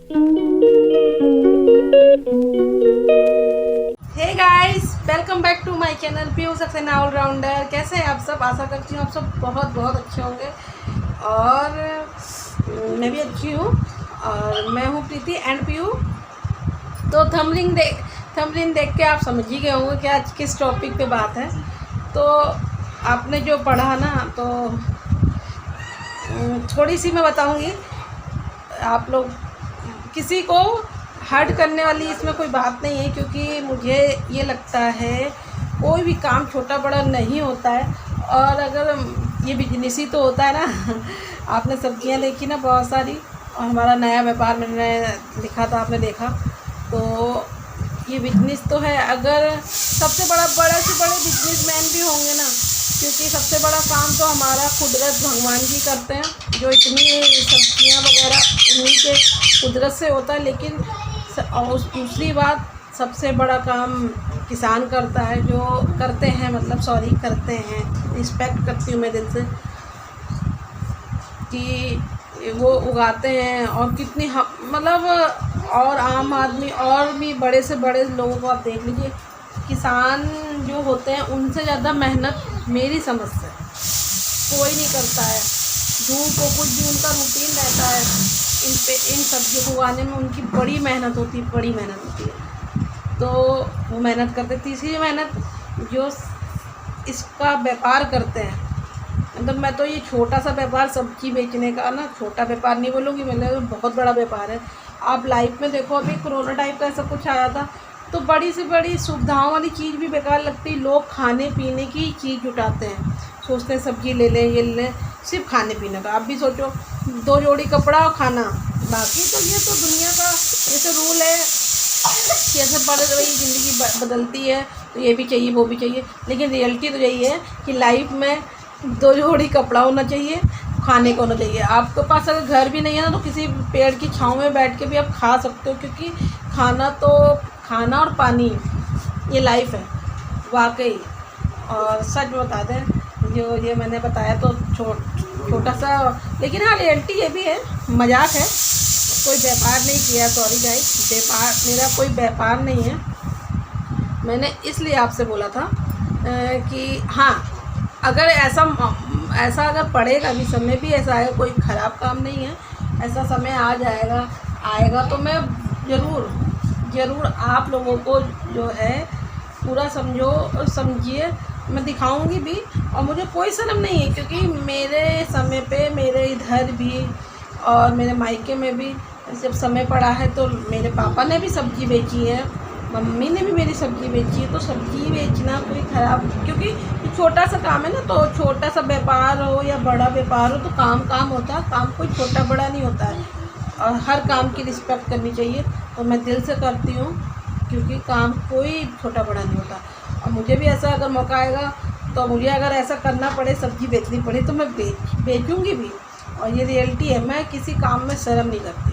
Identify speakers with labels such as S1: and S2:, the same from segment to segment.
S1: Hey guys, welcome back to my channel Piyu Saxena allrounder. कैसे हैं आप सब? आशा करती हूँ आप सब बहुत बहुत अच्छे होंगे और मैं भी अच्छी हूँ। और मैं हूँ प्रीति एंड पीयू। तो थंबनेल देख के आप समझ ही गए होंगे कि आज किस टॉपिक पे बात है। तो आपने जो पढ़ा ना, तो थोड़ी सी मैं बताऊँगी। आप लोग किसी को हर्ट करने वाली इसमें कोई बात नहीं है, क्योंकि मुझे ये लगता है कोई भी काम छोटा बड़ा नहीं होता है। और अगर ये बिजनेस ही तो होता है ना। आपने सब्जियां देखी ना बहुत सारी, और हमारा नया व्यापार मैंने लिखा था, आपने देखा। तो ये बिजनेस तो है। अगर सबसे बड़े से बड़े बिजनेसमैन भी होंगे ना, क्योंकि सबसे बड़ा काम तो हमारा कुदरत भगवान जी करते हैं, जो इतनी सब्जियां वगैरह उन्हीं के कुदरत से होता है। लेकिन और दूसरी बात, सबसे बड़ा काम किसान करता है, जो करते हैं, मतलब सॉरी करते हैं, रिस्पेक्ट करती हूँ मैं दिल से, कि वो उगाते हैं। और कितनी मतलब, और आम आदमी और भी बड़े से बड़े लोगों को आप देख लीजिए, किसान जो होते हैं उनसे ज़्यादा मेहनत मेरी समझ से कोई नहीं करता है। धूप को कुछ भी उनका रूटीन रहता है, इन सब्जियों को उगाने में उनकी बड़ी मेहनत होती है। तो वो मेहनत करते। तीसरी मेहनत जो इसका व्यापार करते हैं, मतलब मैं तो ये छोटा सा व्यापार सब्जी बेचने का ना, छोटा व्यापार नहीं बोलूँगी, मतलब बहुत बड़ा व्यापार है। आप लाइफ में देखो, अभी कोरोना टाइप का ऐसा कुछ आया था, तो बड़ी से बड़ी सुविधाओं वाली चीज़ भी बेकार लगती। लोग खाने पीने की चीज़ जुटाते हैं, सोचते हैं सब्जी ले लें, ये ले लें, सिर्फ खाने पीने का। आप भी सोचो, 2 जोड़ी कपड़ा और खाना, बाकी तो ये तो दुनिया का जैसे रूल है, कैसे बढ़ रही ज़िंदगी बदलती है, तो ये भी चाहिए वो भी चाहिए। लेकिन रियलिटी तो यही है कि लाइफ में 2 जोड़ी कपड़ा होना चाहिए, खाने को होना चाहिए। आपके पास अगर घर भी नहीं है ना, तो किसी पेड़ की छाँव में बैठ के भी आप खा सकते हो, क्योंकि खाना और पानी ये लाइफ है वाकई। और सच बता दें, जो ये मैंने बताया तो छोटा सा, लेकिन हाँ रियलिटी ये भी है, मजाक है, कोई व्यापार नहीं किया, सॉरी गाइस, व्यापार मेरा कोई व्यापार नहीं है। मैंने इसलिए आपसे बोला था कि हाँ, अगर ऐसा अगर पड़ेगा भी, समय भी ऐसा आएगा, कोई ख़राब काम नहीं है, ऐसा समय आएगा तो मैं ज़रूर आप लोगों को जो है पूरा समझिए, मैं दिखाऊंगी भी। और मुझे कोई शर्म नहीं है, क्योंकि मेरे समय पे, मेरे इधर भी और मेरे मायके में भी जब समय पड़ा है, तो मेरे पापा ने भी सब्ज़ी बेची है, मम्मी ने भी मेरी सब्ज़ी बेची है। तो सब्ज़ी बेचना कोई ख़राब, क्योंकि छोटा सा काम है ना, तो छोटा सा व्यापार हो या बड़ा व्यापार हो, तो काम होता है। काम कोई छोटा बड़ा नहीं होता है, और हर काम की रिस्पेक्ट करनी चाहिए। तो मैं दिल से करती हूँ, क्योंकि काम कोई छोटा बड़ा नहीं होता। और मुझे भी ऐसा अगर मौका आएगा, तो मुझे अगर ऐसा करना पड़े, सब्ज़ी बेचनी पड़े, तो मैं बेचूँगी भी। और ये रियलिटी है, मैं किसी काम में शर्म नहीं करती,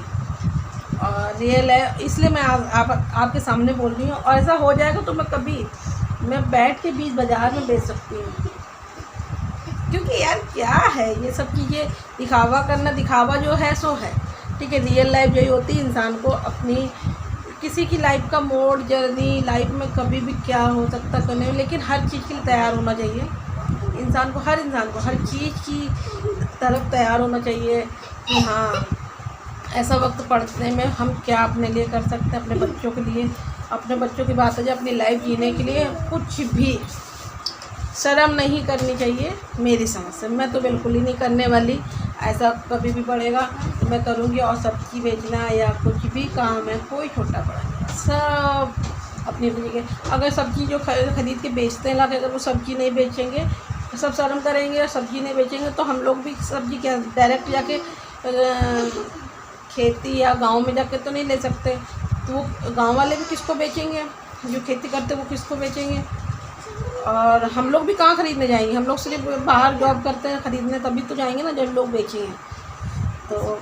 S1: और रियल है, इसलिए मैं आपके सामने बोल रही हूँ। और ऐसा हो जाएगा तो मैं बैठ के बीच बाज़ार में बेच सकती हूँ, क्योंकि यार क्या है ये सब चीज़ें, दिखावा करना, दिखावा जो है सो है, ठीक है। रियल लाइफ यही होती है, इंसान को अपनी किसी की लाइफ का मोड़, जर्नी, लाइफ में कभी भी क्या हो सकता करने में, लेकिन हर चीज़ के लिए तैयार होना चाहिए। हर इंसान को हर चीज़ की तरफ तैयार होना चाहिए कि हाँ, ऐसा वक्त पड़ने में हम क्या अपने लिए कर सकते हैं, अपने बच्चों के लिए। अपने बच्चों की बात है, जो अपनी लाइफ जीने के लिए कुछ भी शर्म नहीं करनी चाहिए मेरी समझ से। मैं तो बिल्कुल ही नहीं करने वाली, ऐसा कभी भी पड़ेगा तो मैं करूँगी। और सब्ज़ी बेचना या कुछ भी काम है, कोई छोटा बड़ा नहीं, सब अपनी जगह। अगर सब्ज़ी जो खरीद के बेचते हैं, अगर वो सब्ज़ी नहीं बेचेंगे, सब शर्म करेंगे, और सब्ज़ी नहीं बेचेंगे, तो हम लोग भी सब्ज़ी क्या डायरेक्ट जाके खेती या गांव में जाके तो नहीं ले सकते। तो वो गांव वाले भी किसको बेचेंगे, जो खेती करते वो किसको बेचेंगे। और हम लोग भी कहाँ ख़रीदने जाएंगे, हम लोग सिर्फ बाहर जॉब करते हैं, ख़रीदने तभी तो जाएंगे ना जब लोग बेचेंगे। तो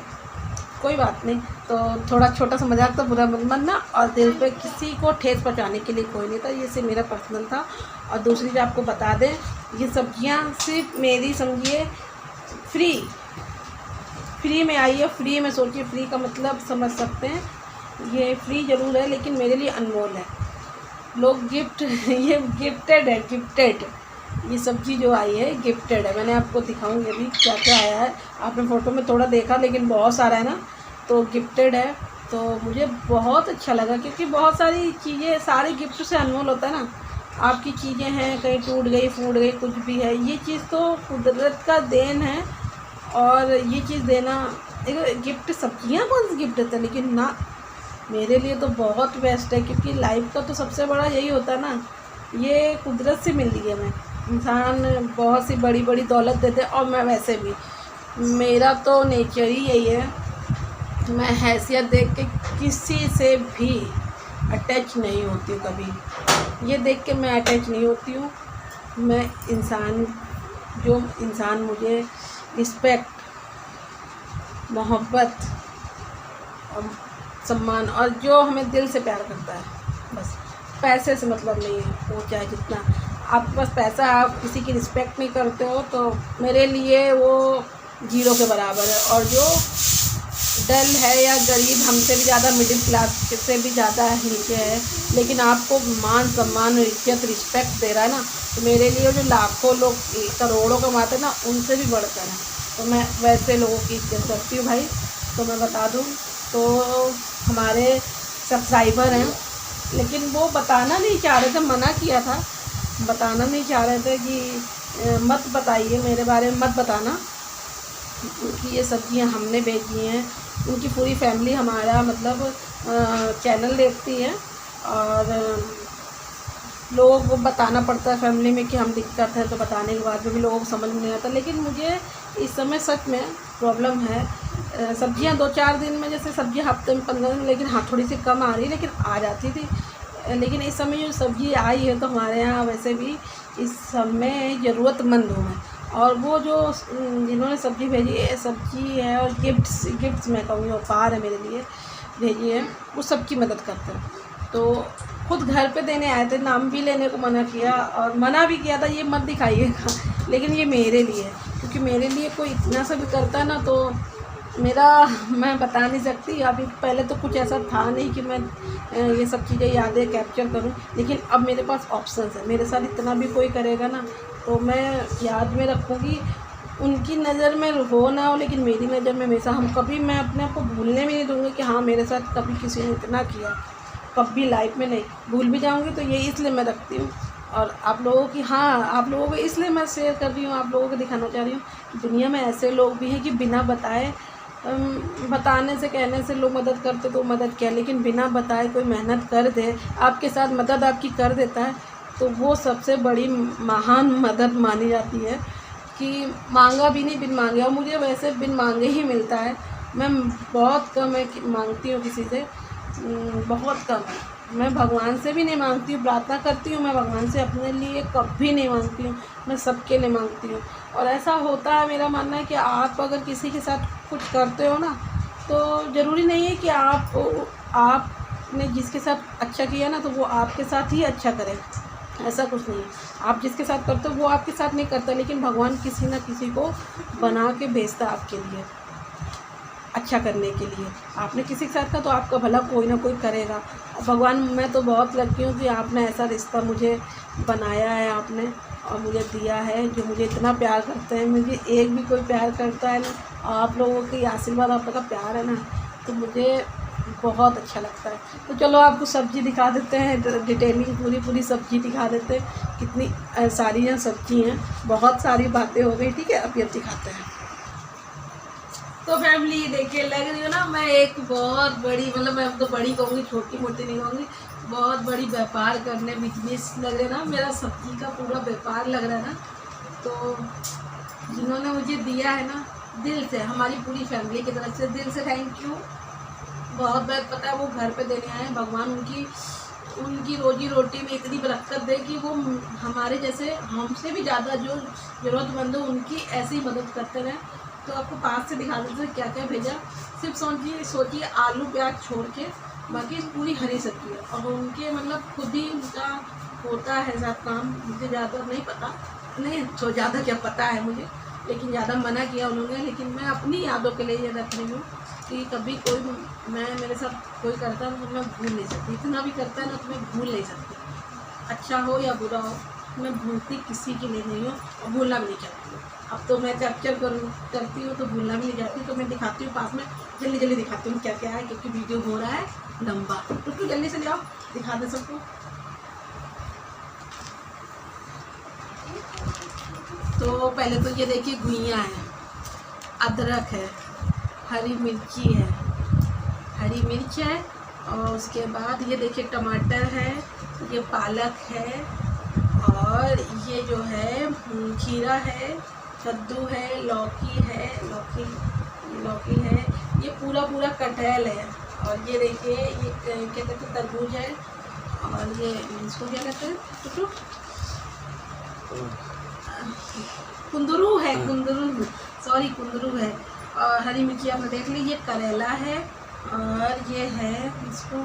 S1: कोई बात नहीं, तो थोड़ा छोटा सा मजाक तो बुरा मत मानना, और दिल पे किसी को ठेस पहुँचाने के लिए कोई नहीं था, ये सिर्फ मेरा पर्सनल था। और दूसरी चीज़ आपको बता दें, ये सब्जियां सिर्फ मेरी समझिए फ्री फ्री में आई है, फ्री में सोचिए, फ्री का मतलब समझ सकते हैं, ये फ्री ज़रूर है लेकिन मेरे लिए अनमोल है। लोग गिफ्ट ये गिफ्टेड है, गिफ्टेड, ये सब्ज़ी जो आई है गिफ्टेड है। मैंने आपको दिखाऊंगी अभी क्या क्या आया है, आपने फ़ोटो में थोड़ा देखा लेकिन बहुत सारा है ना, तो गिफ्टेड है। तो मुझे बहुत अच्छा लगा क्योंकि बहुत सारी चीज़ें, सारे गिफ्ट से अनमोल होता है ना। आपकी चीज़ें हैं, कहीं टूट गई फूट गई कुछ भी है, ये चीज़ तो कुदरत का देन है। और ये चीज़ देना, एक गिफ्ट, सब्जियाँ कौन सी गिफ्ट देते हैं, लेकिन ना, मेरे लिए तो बहुत बेस्ट है क्योंकि लाइफ का तो सबसे बड़ा यही होता है ना, ये कुदरत से मिल रही है हमें। इंसान बहुत सी बड़ी बड़ी दौलत देते हैं, और मैं वैसे भी, मेरा तो नेचर ही यही है, मैं हैसियत देख के किसी से भी अटैच नहीं होती हूँ कभी। ये देख के मैं अटैच नहीं होती हूँ। मैं इंसान, जो इंसान मुझे रिस्पेक्ट, मोहब्बत और सम्मान, और जो हमें दिल से प्यार करता है, बस पैसे से मतलब नहीं है। वो चाहे जितना आपके पास पैसा है, आप किसी की रिस्पेक्ट नहीं करते हो तो मेरे लिए वो जीरो के बराबर है। और जो डल है या गरीब, हमसे भी ज़्यादा मिडिल क्लास से भी ज़्यादा नीचे है, लेकिन आपको मान सम्मान इज्जत रिस्पेक्ट दे रहा है ना, तो मेरे लिए जो लाखों लोग करोड़ों कमाते हैं ना, उनसे भी बढ़कर है। तो मैं वैसे लोगों की इज्जत करती हूँ भाई। तो मैं बता दूँ, तो हमारे सब्सक्राइबर हैं, लेकिन वो बताना नहीं चाह रहे थे, मना किया था, बताना नहीं चाह रहे थे कि मत बताइए, मेरे बारे में मत बताना, क्योंकि ये सब्जियां हमने बेची हैं। उनकी पूरी फैमिली हमारा मतलब चैनल देखती है, और लोगों को बताना पड़ता है फैमिली में कि हम दिक्कत है, तो बताने के बाद भी लोगों को समझ में नहीं आता। लेकिन मुझे इस समय सच में प्रॉब्लम है। सब्जियां 2-4 दिन में, जैसे सब्जियां हफ्ते में 15 दिन, लेकिन हाँ थोड़ी सी कम आ रही, लेकिन आ जाती थी। लेकिन इस समय जो सब्ज़ी आई है, तो हमारे यहाँ वैसे भी इस समय ज़रूरतमंद हूँ मैं। और वो जो जिन्होंने सब्ज़ी भेजी है, सब्ज़ी है और गिफ्ट्स मैं कहूँगी, उपहार है मेरे लिए भेजी है, वो सबकी मदद करते हैं। तो खुद घर पे देने आए थे, नाम भी लेने को मना किया, और मना भी किया था ये मत दिखाइएगा, लेकिन ये मेरे लिए है, क्योंकि मेरे लिए कोई इतना सा भी करता है ना, तो मेरा, मैं बता नहीं सकती। अभी पहले तो कुछ ऐसा था नहीं कि मैं ये सब चीज़ें यादें कैप्चर करूं, लेकिन अब मेरे पास ऑप्शंस है। मेरे साथ इतना भी कोई करेगा ना, तो मैं याद में रखूँगी। उनकी नज़र में हो ना हो, लेकिन मेरी नज़र में हमेशा, हम कभी, मैं अपने आप को भूलने भी नहीं दूँगी कि हाँ मेरे साथ कभी किसी ने इतना किया, कभी लाइफ में नहीं भूल भी जाऊँगी। तो ये इसलिए मैं रखती हूँ। और आप लोगों की, हाँ आप लोगों को इसलिए मैं शेयर कर रही हूँ, आप लोगों को दिखाना चाह रही हूँ कि दुनिया में ऐसे लोग भी हैं कि बिना बताए, बताने से, कहने से लोग मदद करते तो मदद किया, लेकिन बिना बताए कोई मेहनत कर दे आपके साथ, मदद आपकी कर देता है, तो वो सबसे बड़ी महान मदद मानी जाती है। कि मांगा भी नहीं, बिन मांगे। और मुझे वैसे बिन मांगे ही मिलता है। मैं बहुत कम है कि मांगती हूँ किसी से, बहुत कम है। मैं भगवान से भी नहीं मांगती हूँ, प्रार्थना करती हूँ, मैं भगवान से अपने लिए कभी नहीं मांगती हूँ, मैं सबके लिए मांगती हूँ। और ऐसा होता है, मेरा मानना है कि आप अगर किसी के साथ कुछ करते हो ना, तो ज़रूरी नहीं है कि आपने जिसके साथ अच्छा किया ना, तो वो आपके साथ ही अच्छा करे, ऐसा कुछ नहीं है। आप जिसके साथ करते हो वो आपके साथ नहीं करता, लेकिन भगवान किसी ना किसी को बना के भेजता आपके लिए, अच्छा करने के लिए। आपने किसी के साथ का, तो आपका भला कोई ना कोई करेगा। और भगवान, मैं तो बहुत लकी हूँ कि आपने ऐसा रिश्ता मुझे बनाया है, आपने और मुझे दिया है, जो मुझे इतना प्यार करते हैं। मुझे एक भी कोई प्यार करता है ना, आप लोगों की आशीर्वाद, आप लोगों का प्यार है ना, तो मुझे बहुत अच्छा लगता है। तो चलो आपको सब्ज़ी दिखा देते हैं, डिटेलिंग पूरी सब्ज़ी दिखा देते हैं। कितनी सारी यहाँ सब्ज़ी हैं, बहुत सारी बातें हो गई, ठीक है। अब ये दिखाते हैं। तो फैमिली देखिए, लग रही हो ना, मैं एक बहुत बड़ी, मतलब मैं अब तो बड़ी कहूँगी, छोटी मोटी नहीं कहूँगी, बहुत बड़ी व्यापार करने, बिजनेस लग रहा है ना, मेरा सब्ज़ी का पूरा व्यापार लग रहा है ना। तो जिन्होंने मुझे दिया है ना, दिल से, हमारी पूरी फैमिली की तरफ से दिल से थैंक यू। बहुत बात पता है, वो घर पे देने आए हैं, भगवान उनकी रोजी रोटी में इतनी बरकत दे कि वो हमारे जैसे, हमसे भी ज़्यादा जो ज़रूरतमंद हो, उनकी ऐसी ही मदद करते रहें। तो आपको पास से दिखा देते हैं क्या क्या भेजा। सिर्फ सोचिए आलू प्याज छोड़ के बाकी पूरी हरी सब्जी है, और उनके मतलब खुद ही उनका होता है सब काम, मुझे ज़्यादा नहीं पता, नहीं तो ज़्यादा क्या पता है मुझे, लेकिन ज़्यादा मना किया उन्होंने। लेकिन मैं अपनी यादों के लिए ये रख रही हूँ कि कभी कोई मेरे साथ कोई करता है तो मैं भूल नहीं सकती, इतना भी करता है ना तो मैं भूल नहीं सकती, अच्छा हो या बुरा हो, मैं भूलती किसी के लिए नहीं हूँ और भूलना भी नहीं चाहती हूँ। अब तो मैं कैप्चर करती हूँ तो भूलना भी नहीं चाहती, तो मैं दिखाती हूँ पास में, जल्दी जल्दी दिखाती हूँ क्या क्या है, क्योंकि वीडियो हो रहा है लंबा। तो जल्दी से ले आओ, दिखा दे सबको। तो पहले तो ये देखिए घुइयाँ है, अदरक है, हरी मिर्ची है, हरी मिर्च है, और उसके बाद ये देखिए टमाटर है, ये पालक है, और ये जो है खीरा है, कद्दू है, लौकी है, लौकी है, ये पूरा कटहल है, और ये देखिए ये क्या कहते हैं तरबूज है, और ये इसको क्या कहते हैं कुंदरू है, कुंदरू है, और हरी मिर्ची आपने देख ली, ये करेला है, और ये है इसको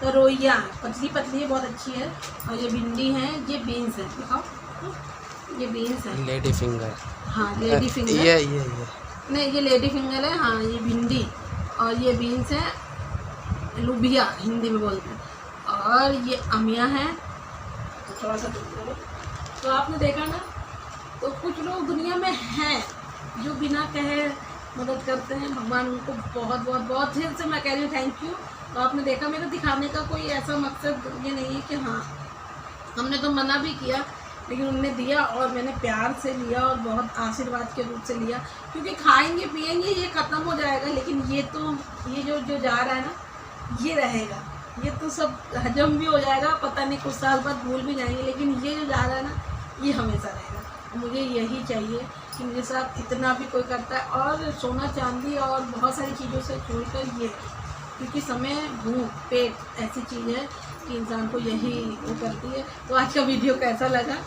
S1: तरोइया, पतली पतली है, बहुत अच्छी है, और ये भिंडी है, ये बीन्स है, दिखाओ ये बीन्स है,
S2: लेडी फिंगर।
S1: हाँ लेडी फिंगर,
S2: ये
S1: नहीं ये लेडी फिंगर है, हाँ ये भिंडी, और ये बीन्स है, लुबिया हिंदी में बोलते हैं, और ये अमिया है। थोड़ा सा तो आपने देखा ना, तो कुछ लोग दुनिया में हैं जो बिना कहे मदद करते हैं, भगवान उनको बहुत बहुत बहुत दिल से मैं कह रही हूँ थैंक यू। तो आपने देखा, मेरा दिखाने का कोई ऐसा मकसद ये नहीं है कि हाँ हमने तो मना भी किया, लेकिन उनने दिया और मैंने प्यार से लिया और बहुत आशीर्वाद के रूप से लिया, क्योंकि खाएंगे पिएंगे ये ख़त्म हो जाएगा, लेकिन ये जो जा रहा है ना ये रहेगा, ये तो सब हजम भी हो जाएगा, पता नहीं कुछ साल बाद भूल भी जाएंगे, लेकिन ये जो जा रहा है ना ये हमेशा रहेगा। मुझे यही चाहिए कि मेरे साथ इतना भी कोई करता है, और सोना चांदी और बहुत सारी चीज़ों से छोड़कर ये, क्योंकि समय भूख पेट ऐसी चीज़ है कि इंसान को यही वो करती है। तो आज का वीडियो कैसा लगा,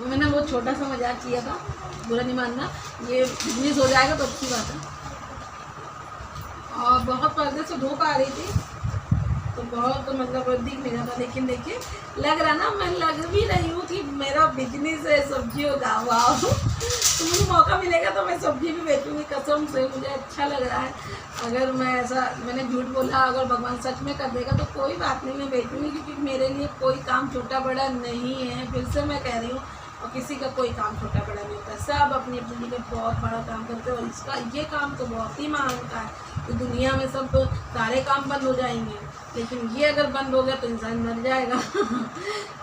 S1: मैंने वो छोटा सा मजाक किया था, बुरा नहीं मानना, ये बिजनेस हो जाएगा तो अच्छी बात है। और बहुत पर्दे से धूप आ रही थी तो बहुत मतलब दिख नहीं रहा था, लेकिन देखिए लग रहा ना, मैं लग भी रही हूँ कि मेरा बिजनेस है सब्जियों का, वाह। तो मुझे मौका मिलेगा तो मैं सब्जी भी बेचूँगी, कसम से मुझे अच्छा लग रहा है। अगर मैं ऐसा, मैंने झूठ बोला, अगर भगवान सच में कर देगा तो कोई बात नहीं, मैं बेचूँगी, क्योंकि मेरे लिए कोई काम छोटा बड़ा नहीं है, फिर से मैं कह रही हूँ, और किसी का कोई काम छोटा बड़ा नहीं होता, सब अपनी अपनी जगह बहुत बड़ा काम करते हैं, और इसका ये काम तो बहुत ही महान का है। तो दुनिया में सब सारे काम बंद हो जाएंगे, लेकिन ये अगर बंद हो गया तो इंसान मर जाएगा।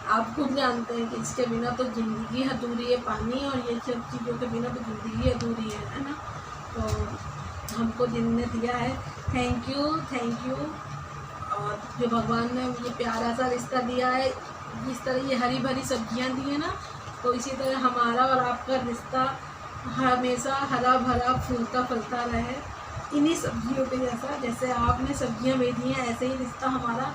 S1: आप खुद जानते हैं कि इसके बिना तो ज़िंदगी अधूरी है, पानी और ये सब चीज़ों के बिना तो ज़िंदगी अधूरी है ना। तो हमको जिनने दिया है, थैंक यू। और जो भगवान ने मुझे प्यारा सा रिश्ता दिया है, जिस तरह ये हरी भरी सब्जियां दी है ना, तो इसी तरह हमारा और आपका रिश्ता हमेशा हरा भरा फूलता फलता रहे, इन्हीं सब्जियों के जैसा। जैसे आपने सब्जियां भेजी हैं, ऐसे ही रिश्ता हमारा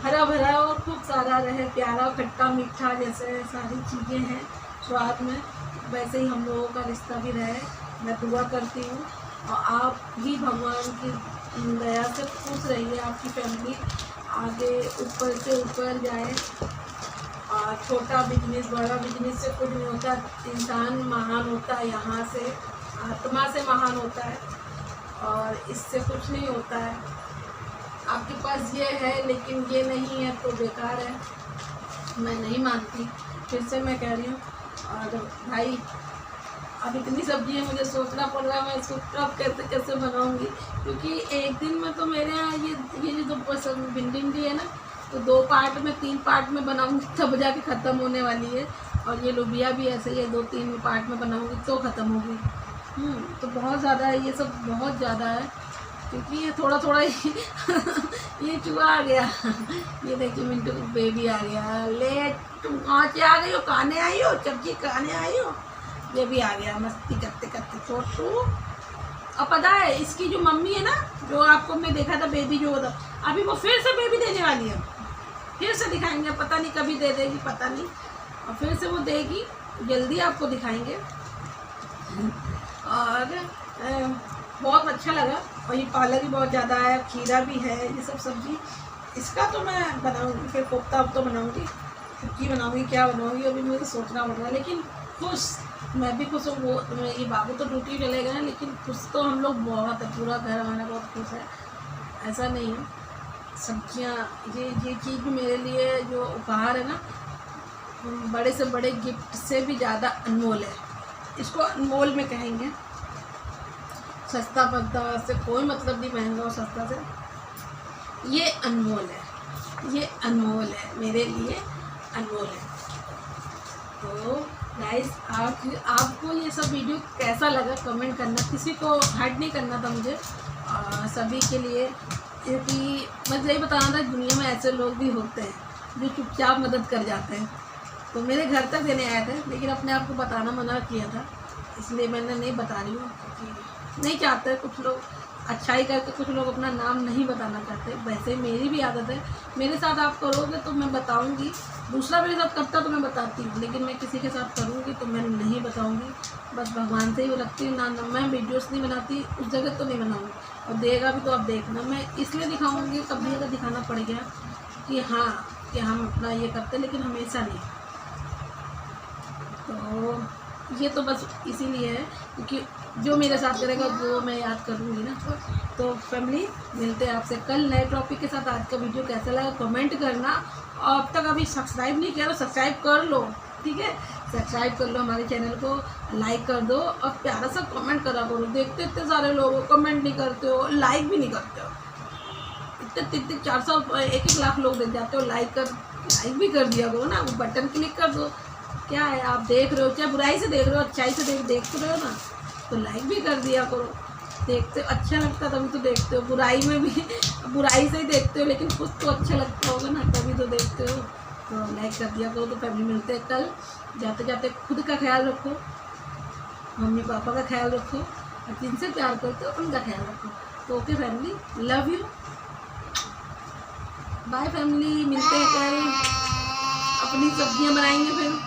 S1: हरा भरा और खूब सारा रहे, प्यारा खट्टा मीठा जैसे सारी चीज़ें हैं स्वाद में, वैसे ही हम लोगों का रिश्ता भी रहे। मैं दुआ करती हूँ, और आप भी भगवान की दया से खुश रहिए, आपकी फैमिली आगे ऊपर से ऊपर जाए। और छोटा बिजनेस बड़ा बिजनेस से कुछ नहीं होता, इंसान महान होता है यहाँ से, आत्मा से महान होता है, और इससे कुछ नहीं होता है। आपके पास ये है लेकिन ये नहीं है तो बेकार है, मैं नहीं मानती, फिर से मैं कह रही हूँ। और भाई अब इतनी सब्जी है, मुझे सोचना पड़ रहा है मैं इसको कब कैसे बनाऊँगी, क्योंकि एक दिन में तो मेरे यहाँ ये जो भिंडी है ना, तो 2 पार्ट में 3 पार्ट में बनाऊँगी तब जाके ख़त्म होने वाली है, और ये लोबिया भी ऐसे ही है 2-3 पार्ट में बनाऊँगी तो ख़त्म होगी। तो बहुत ज़्यादा है, ये सब बहुत ज़्यादा है, क्योंकि ये थोड़ा थोड़ा ये चूहा आ गया। ये देखिए मिंटू बेबी आ गया, ले तुम कहाँ से आ गई हो, खाने आई हो, सब्जी खाने आई हो, ये भी आ गया मस्ती करते करते छोटू। और पता है इसकी जो मम्मी है ना, जो आपको मैं देखा था बेबी जो होता, अभी वो फिर से बेबी देने वाली है, फिर से दिखाएंगे, पता नहीं कभी दे देगी पता नहीं, और फिर से वो देगी, जल्दी आपको दिखाएंगे। और बहुत अच्छा लगा, और ये पालक भी बहुत ज़्यादा है, खीरा भी है, ये सब सब्ज़ी, इसका तो मैं बनाऊँगी, फिर कोफ्ता अब तो बनाऊँगी, सब्जी बनाऊँगी, क्या बनाऊँगी अभी मुझे सोचना पड़ रहा है, लेकिन खुश मैं भी खुश हूँ। वो ये बाबू तो ड्यूटी चले गए, लेकिन खुश तो हम लोग बहुत है, पूरा घर हमारा बहुत खुश है। ऐसा नहीं है, सब्जियाँ ये चीज़ भी मेरे लिए जो उपहार है ना, बड़े से बड़े गिफ्ट से भी ज़्यादा अनमोल है। इसको अनमोल में कहेंगे। सस्ता पत्ता से कोई मतलब नहीं, महंगा और सस्ता से, ये अनमोल है, ये अनमोल है, मेरे लिए अनमोल है। तो गाइस, आपको ये सब वीडियो कैसा लगा कमेंट करना, किसी को हर्ट नहीं करना था मुझे, सभी के लिए, क्योंकि बस यही बताना था दुनिया में ऐसे लोग भी होते हैं जो चुपचाप मदद कर जाते हैं। तो मेरे घर तक देने आए थे, लेकिन अपने आप को बताना मना किया था, इसलिए मैंने नहीं बता रही हूँ, क्योंकि नहीं चाहते कुछ लोग अच्छाई करके, कुछ लोग अपना नाम नहीं बताना चाहते। वैसे मेरी भी आदत है, मेरे साथ आप करोगे तो मैं बताऊंगी, दूसरा मेरे साथ करता तो मैं बताती हूँ, लेकिन मैं किसी के साथ करूँगी तो मैं नहीं बताऊँगी। बस भगवान से ही वो रखती हूँ ना, मैं वीडियोस नहीं बनाती, उस जगह तो नहीं बनाऊँगी, और देगा भी तो आप देखना। मैं इसलिए दिखाऊँगी कभी अगर दिखाना पड़ गया कि हाँ कि हम अपना ये करते, लेकिन हमेशा नहीं। तो ये तो बस इसीलिए है क्योंकि जो मेरे साथ करेगा वो मैं याद करूँगी ना। तो फैमिली, मिलते हैं आपसे कल नए टॉपिक के साथ। आज का वीडियो कैसा लगा कमेंट करना, और अब तक अभी सब्सक्राइब नहीं किया तो सब्सक्राइब कर लो, ठीक है, सब्सक्राइब कर लो हमारे चैनल को, लाइक कर दो, और प्यारा सा कमेंट करा करो। देखते इतने सारे लोग कमेंट नहीं करते हो, लाइक भी नहीं करते हो, इतने 400 1 लाख लोग देख जाते हो, लाइक भी कर दिया करो ना, वो बटन क्लिक कर दो। क्या है, आप देख रहे हो, चाहे बुराई से देख रहे हो अच्छाई से देख रहे हो ना, तो लाइक भी कर दिया करो। देखते हो अच्छा लगता तभी तो देखते हो, बुराई में भी बुराई से ही देखते हो, लेकिन कुछ तो अच्छा लगता होगा ना, तभी तो देखते हो। तो लाइक कर दिया करो। तो फैमिली, मिलते हैं कल। जाते जाते खुद का ख्याल रखो, मम्मी पापा का ख्याल रखो, और जिनसे प्यार करते हो उनका ख्याल रखो। तो okay family, love you, bye family, मिलते हैं कल, अपनी सब्जियां बनाएंगे फिर।